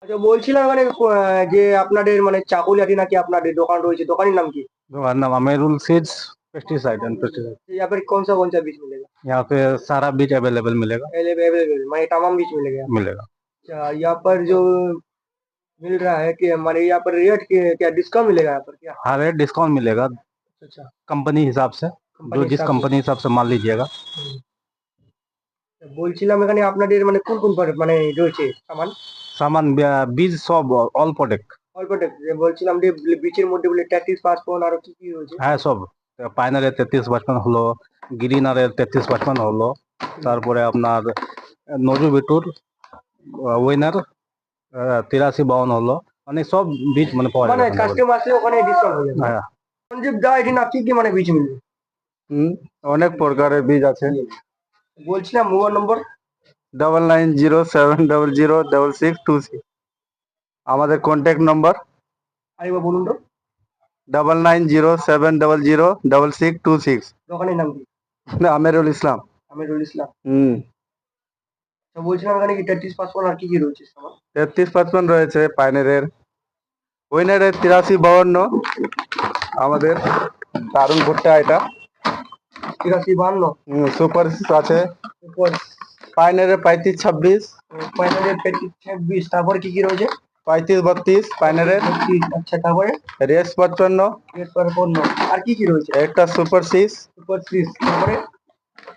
আচ্ছা বলছিলাম মানে যে আপনাদের মানে চাকুলিয়াটি नाकी আপনাদের দোকান রয়েছে, দোকানের नाम কি? दुकान नाम अमेरुल सीड्स पेस्टिसाइड एंड पेस्टिसाइड। यहाँ पर कौन सा बीज मिलेगा? यहाँ पे सारा बीज अवेलेबल मिलेगा। अवेलेबल माने तमाम बीज मिलेगा यहाँ पर। मिलेगा। अच्छा यहाँ पर जो मिल रहा है कि माने यहाँ पर रेट के क्या डिस्काउंट मिलेगा यहाँ पर क्या? हाँ, रेट डिस्काउंट मिलेगा अच्छा कंपनी हिसाब से। जो जिस कंपनी हिसाब से माल लीजिएगा। বলছিলাম এখানে আপনাদের মানে কোন মানে রয়েছে সামান? सामान बीज सब ऑल प्रोडक्ट। অল্প বলছিলাম যে বীজের মধ্যে বলে 33-55 আরো কি রয়েছে? হ্যাঁ সব পাইনারের 33-55 হলো, গ্রিনারের 33-55 হলো, তারপরে আপনার নজু বিটুর উইনার 83-52 হলো, মানে সব বীজ মানে পাওয়া মানে যাবে। কাস্টমার আসলে ওখানে ডিসকাউন্ট হয়ে যাবে। হ্যাঁ সঞ্জীব দা এটি না কি মানে বীজ মিলবে? অনেক প্রকারের বীজ আছে। বলছিলাম মোবাইল নম্বর 9907006626 আমাদের কন্ট্যাক্ট নম্বর। আরেকবার বলুন তো। 9907006626। দোকানের নাম কি? আমিরুল ইসলাম। আমিরুল ইসলাম। তো বলছিলাম এখানে কি 33-55 আর কি রয়েছে সামান? 33-55 রয়েছে পাইনারের, উইনারের 83-52 আমাদের দারুণ ভুট্টা এটা। 83-52 সুপার আছে। সুপার পাইনারের 35-26, পাইনারের 35-26 তারপরে কি রয়েছে? 35-32 পাইনারের। আচ্ছা তারপরে রেস 55 রেট পার 55 আর কি রয়েছে? একটা সুপার 6 সুপার 6 তারপরে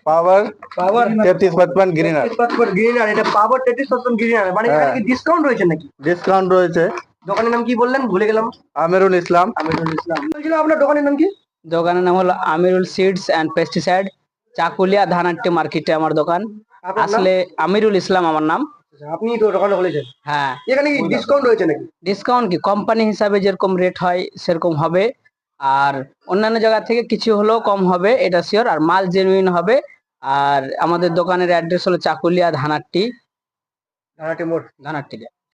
পাওয়ার পাওয়ার 33-55 গ্রিনার। 33-55 গ্রিনার এটা পাওয়ার 33-55 গ্রিনার মানে এখানে কি ডিসকাউন্ট রয়েছে নাকি? ডিসকাউন্ট রয়েছে। দোকানের নাম কি বললেন ভুলে গেলাম। আমিরুল ইসলাম। আমিরুল ইসলাম। বলছিলাম আপনার দোকানের নাম কি? দোকানের নাম হলো আমিরুল সিডস অ্যান্ড পেস্টিসাইড, চাকুলিয়া ধানহাট্টি মার্কেটে আমার দোকান। আপনার নাম? আসলে আমিরুল ইসলাম আমার নাম। আপনি তো দোকানে বলেছেন। হ্যাঁ এখানে কি ডিসকাউন্ট রয়েছে নাকি? ডিসকাউন্ট কি কোম্পানি হিসাবে যেরকম রেট হয় সেরকম হবে, আর অন্যান্য জায়গা থেকে কিছু হলেও কম হবে এটা শিওর, আর মাল জেনুইন হবে। আর আমাদের দোকানের অ্যাড্রেস হলো চাকুলিয়া ধানহাট্টি ধানাটি মোড়। ধানহাট্টি।